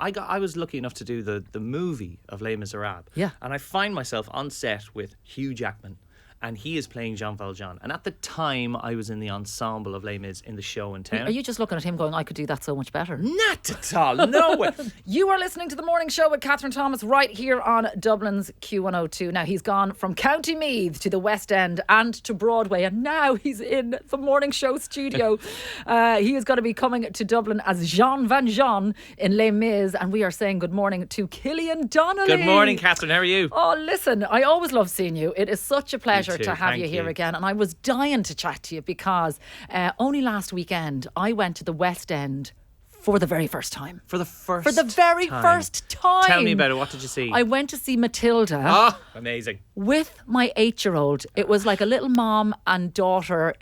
I was lucky enough to do the movie of Les Misérables. Yeah. And I find myself on set with Hugh Jackman. And he is playing Jean Valjean. And at the time, I was in the ensemble of Les Mis in the show in town. Are you just looking at him going, I could do that so much better? Not at all. No way. You are listening to The Morning Show with Kathryn Thomas right here on Dublin's Q102. Now, he's gone from County Meath to the West End and to Broadway, and now he's in The Morning Show studio. He is going to be coming to Dublin as Jean Valjean in Les Mis, and we are saying good morning to Killian Donnelly. Good morning, Kathryn. How are you? Oh, listen, I always love seeing you. It is such a pleasure to have Thank you here you. again, and I was dying to chat to you because only last weekend I went to the West End for the very first time. For the first time. Tell me about it. What did you see? I went to see Matilda. Oh, amazing. With my 8-year-old. It was like a little mom and daughter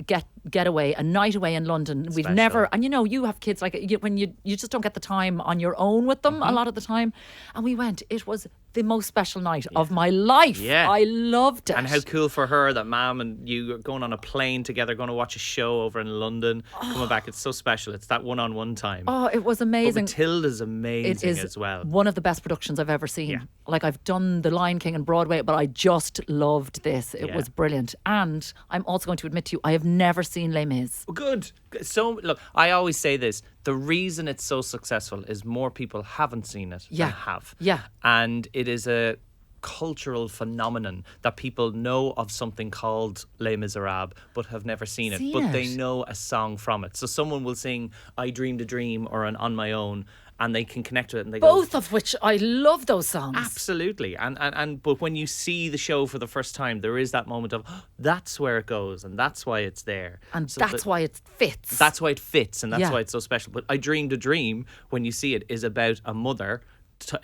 getaway, a night away in London. We've Special. never, and you have kids like when you just don't get the time on your own with them a lot of the time. And we went. It was the most special night of my life. Yeah. I loved it. And how cool for her that mom and you are going on a plane together, going to watch a show over in London, coming back. It's so special. It's that one-on-one time. Oh, it was But amazing. Matilda's It amazing is as well. one of the best productions I've ever seen. Yeah. Like, I've done The Lion King and Broadway, but I just loved this. It Yeah. was brilliant. And I'm also going to admit to you, I have never seen Les Mis. Good. So, look, I always say this. The reason it's so successful is more people haven't seen it Yeah. than have. Yeah. And it is a cultural phenomenon that people know of something called Les Misérables but have never seen it. But they know a song from it. So someone will sing I Dreamed a Dream or an On My Own, and they can connect to it and they Both go, of which I love those songs. absolutely. And but when you see the show for the first time, there is that moment of that's where it goes and that's why it's there. And So that's why it fits. that's why it fits and that's Yeah. why it's so special. But I Dreamed a Dream, when you see it, is about a mother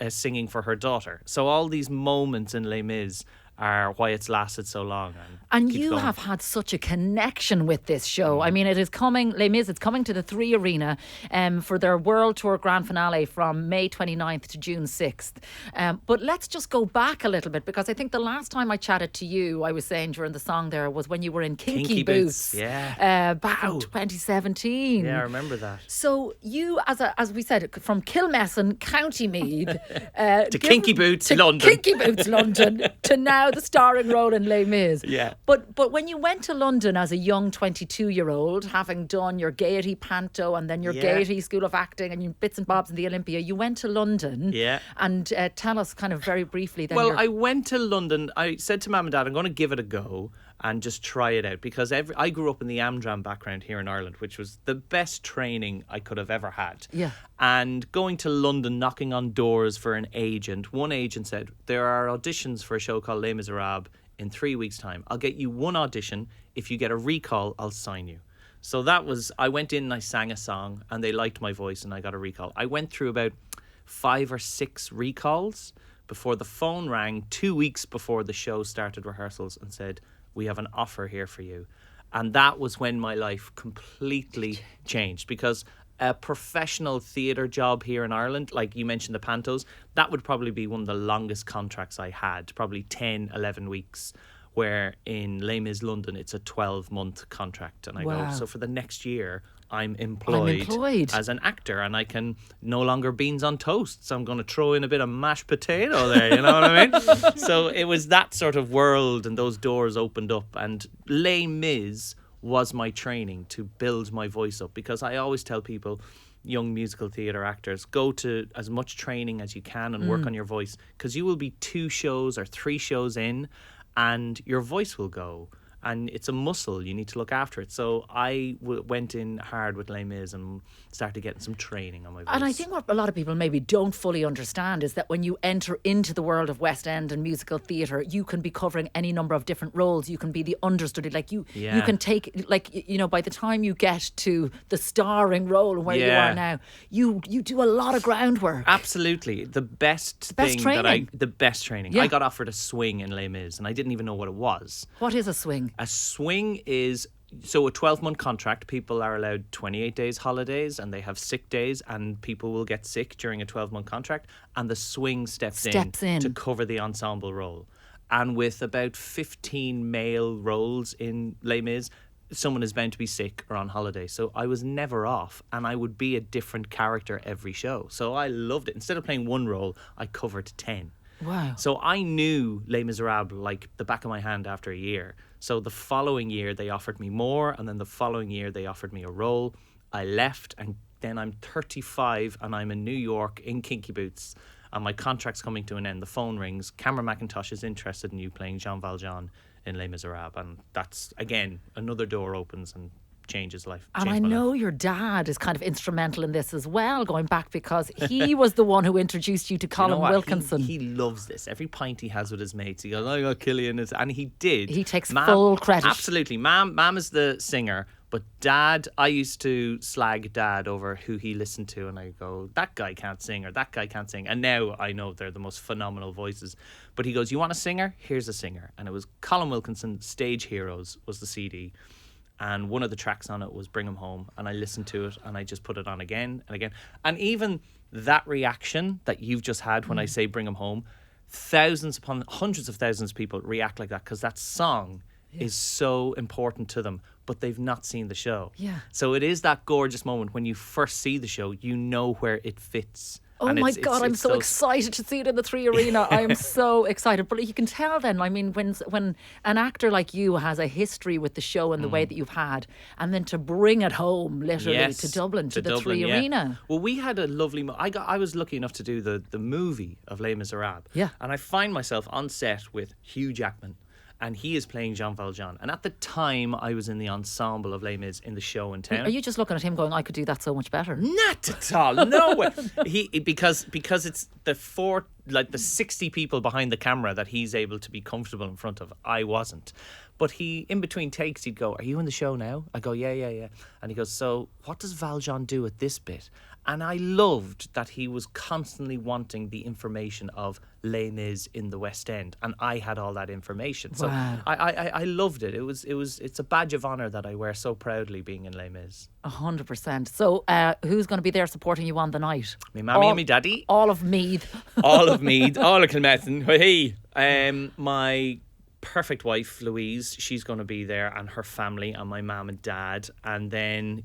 singing for her daughter. So all these moments in Les Mis are why it's lasted so long. And keeps you going. have had such a connection with this show. I mean, it is coming, Les Mis, it's coming to the 3 Arena for their World Tour Grand Finale from May 29th to June 6th. But let's just go back a little bit, because I think the last time I chatted to you, I was saying during the song there, was when you were in Kinky Boots. Yeah. Back in 2017. Yeah, I remember that. So you, as we said, from Kilmessan, County Meath, To Kinky Boots, to London. Kinky Boots, London, to now the starring role in Les Mis. Yeah. But when you went to London as a young 22-year-old, having done your Gaiety Panto and then your Yeah. Gaiety School of Acting and your bits and bobs in the Olympia, you went to London. Yeah. And tell us kind of very briefly then. Well, I went to London. I said to Mum and Dad, I'm going to give it a go and just try it out, because I grew up in the Amdram background here in Ireland, which was the best training I could have ever had. Yeah. And going to London, knocking on doors for an agent, one agent said, there are auditions for a show called Les Misérables in 3 weeks' time. I'll get you one audition. If you get a recall, I'll sign you. So that was, I went in and I sang a song and they liked my voice and I got a recall. I went through about 5 or 6 recalls before the phone rang 2 weeks before the show started rehearsals and said, we have an offer here for you. And that was when my life completely changed, because a professional theatre job here in Ireland, like you mentioned the Pantos, that would probably be one of the longest contracts I had, probably 10, 11 weeks, where in Les Mis London, it's a 12-month contract. And I Wow. go, so for the next year, I'm employed as an actor, and I can no longer beans on toast. So I'm going to throw in a bit of mashed potato there, you know what I mean? So it was that sort of world, and those doors opened up. And Les Mis was my training to build my voice up, because I always tell people, young musical theatre actors, go to as much training as you can and work on your voice, because you will be 2 shows or 3 shows in and your voice will go. And it's a muscle. You need to look after it. So I went in hard with Les Mis and started getting some training on my voice. And I think what a lot of people maybe don't fully understand is that when you enter into the world of West End and musical theatre, you can be covering any number of different roles. You can be the understudy. Like you can take, like, you know, by the time you get to the starring role where you are now, you do a lot of groundwork. Absolutely. The best training. Yeah. I got offered a swing in Les Mis and I didn't even know what it was. What is a swing? A swing is, so a 12-month contract, people are allowed 28 days holidays and they have sick days, and people will get sick during a 12-month contract, and the swing steps in to cover the ensemble role. And with about 15 male roles in Les Mis, someone is bound to be sick or on holiday. So I was never off, and I would be a different character every show. So I loved it. Instead of playing one role, I covered 10. Wow. So I knew Les Misérables like the back of my hand after a year. So the following year they offered me more, and then the following year they offered me a role. I left, and then I'm 35 and I'm in New York in Kinky Boots, and my contract's coming to an end. The phone rings. Cameron Mackintosh is interested in you playing Jean Valjean in Les Misérables, and that's again another door opens and changes life. And I know your dad is kind of instrumental in this as well, going back, because he was the one who introduced you to Colin Wilkinson. He loves this. Every pint he has with his mates, he goes, "I got Killian," and he did. He takes full credit. Absolutely, Mam is the singer. But Dad, I used to slag Dad over who he listened to, and I go, that guy can't sing, or that guy can't sing. And now I know they're the most phenomenal voices. But he goes, you want a singer? Here's a singer. And it was Colin Wilkinson, Stage Heroes was the CD. And one of the tracks on it was Bring 'Em Home. And I listened to it, and I just put it on again and again. And even that reaction that you've just had when I say Bring 'Em Home, thousands upon hundreds of thousands of people react like that, because that song is so important to them, but they've not seen the show. Yeah. So it is that gorgeous moment when you first see the show, you know where it fits. Oh And my it's God, I'm so excited to see it in the Three Arena. I am so excited. But you can tell then, I mean, when an actor like you has a history with the show and the way that you've had, and then to bring it home, literally, to Dublin, to the Three Arena. Well, we had a lovely... I was lucky enough to do the movie of Les Misérables. Yeah. And I find myself on set with Hugh Jackman, and he is playing Jean Valjean. And at the time, I was in the ensemble of Les Mis in the show in town. Are you just looking at him going, I could do that so much better? Not at all. No way. Because it's the 60 people behind the camera that he's able to be comfortable in front of. I wasn't. But he, in between takes, he'd go, are you in the show now? I go, yeah. And he goes, so what does Valjean do at this bit? And I loved that he was constantly wanting the information of Les Mis in the West End, and I had all that information. So Wow. I loved it. It's a badge of honour that I wear so proudly, being in Les Mis. 100%. So who's going to be there supporting you on the night? Me mammy and me daddy. All of Meath. All of Meath, all of Kilmethan. Hey, my perfect wife Louise, she's going to be there, and her family, and my mum and dad. And then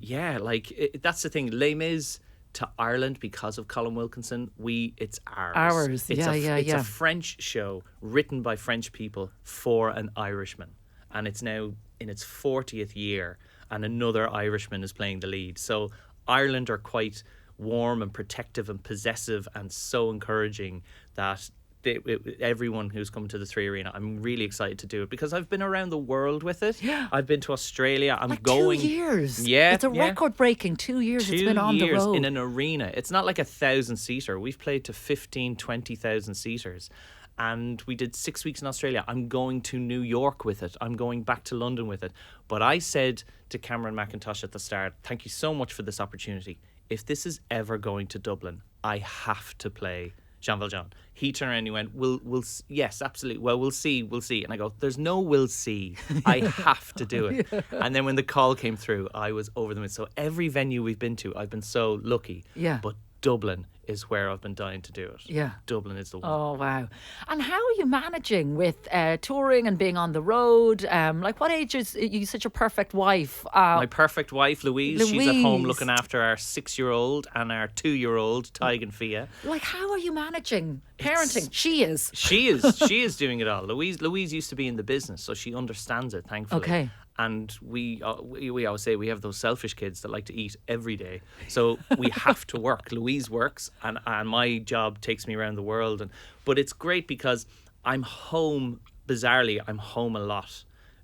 that's the thing, Les Mis to Ireland, because of Colin Wilkinson, it's ours. It's a French show written by French people for an Irishman, and it's now in its 40th year, and another Irishman is playing the lead. So Ireland are quite warm and protective and possessive and so encouraging that everyone who's come to the Three Arena, I'm really excited to do it, because I've been around the world with it. Yeah. I've been to Australia. I'm like going 2 years. Yeah. It's a record-breaking 2 years. It's been on the road. In an arena. It's not like a 1,000-seater. We've played to 15, 20,000 seaters. And we did 6 weeks in Australia. I'm going to New York with it. I'm going back to London with it. But I said to Cameron Mackintosh at the start, thank you so much for this opportunity. If this is ever going to Dublin, I have to play Jean Valjean. He turned around and he went, we'll yes, absolutely. Well, we'll see. And I go, there's no we'll see. I have to do it. Yeah. And then when the call came through, I was over the moon. So every venue we've been to, I've been so lucky. Yeah. But Dublin is where I've been dying to do it. Yeah. Dublin is the one. Oh, wow. And how are you managing with touring and being on the road? What age is you such a perfect wife? My perfect wife, Louise. She's at home looking after our 6-year-old and our 2-year-old, Tig and Fia. How are you managing parenting? She is. She is doing it all. Louise used to be in the business, so she understands it, thankfully. Okay. And we always say we have those selfish kids that like to eat every day. So we have to work. Louise works, and my job takes me around the world. But it's great because I'm home, bizarrely, I'm home a lot.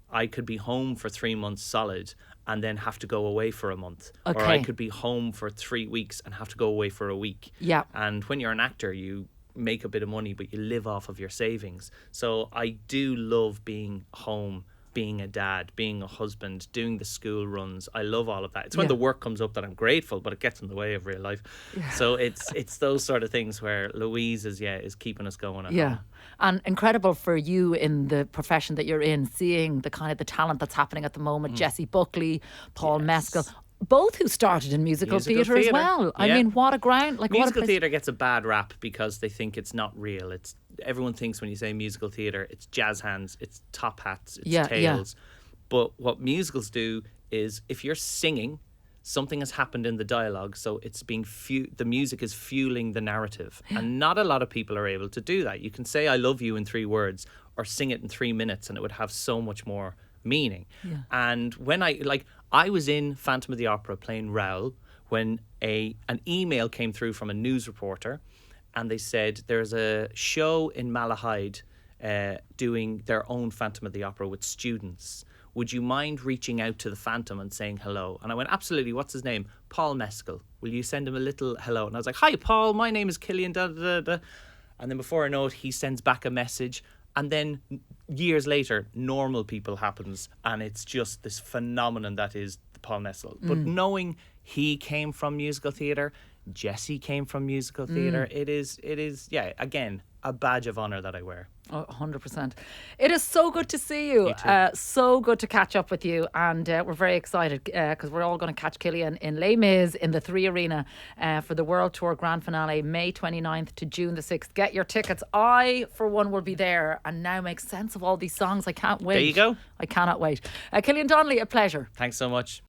I could be home for 3 months solid and then have to go away for a month. Okay. Or I could be home for 3 weeks and have to go away for a week. Yeah. And when you're an actor, you make a bit of money, but you live off of your savings. So I do love being home, being a dad, being a husband, doing the school runs. I love all of that. It's when the work comes up that I'm grateful, but it gets in the way of real life. Yeah. So it's those sort of things where Louise is keeping us going at home. And incredible for you in the profession that you're in, seeing the kind of the talent that's happening at the moment. Jessie Buckley, Paul Mescal, both who started in musical theatre as well. I mean, what a ground! Musical theatre gets a bad rap because they think it's not real. Everyone thinks when you say musical theatre, it's jazz hands, it's top hats, it's tails. But what musicals do is if you're singing, something has happened in the dialogue, so it's being the music is fueling the narrative, and not a lot of people are able to do that. You can say "I love you" in 3 words, or sing it in 3 minutes, and it would have so much more meaning. Yeah. And when I was in Phantom of the Opera playing Raoul when an email came through from a news reporter, and they said there's a show in Malahide doing their own Phantom of the Opera with students. Would you mind reaching out to the Phantom and saying hello? And I went, absolutely. What's his name? Paul Mescal. Will you send him a little hello? And I was like, hi, Paul. My name is Killian. Da, da, da, da. And then before I know it, he sends back a message. And then years later, Normal People happens. And it's just this phenomenon that is Paul Mescal. But knowing he came from musical theatre, Jessie came from musical theatre, it is, again, a badge of honour that I wear. Oh, 100%. It is so good to see you. So good to catch up with you. And we're very excited because we're all going to catch Killian in Les Mis in the 3 Arena for the World Tour Grand Finale, May 29th to June the 6th. Get your tickets. I, for one, will be there and now make sense of all these songs. I can't wait. There you go. I cannot wait. Killian Donnelly, a pleasure. Thanks so much.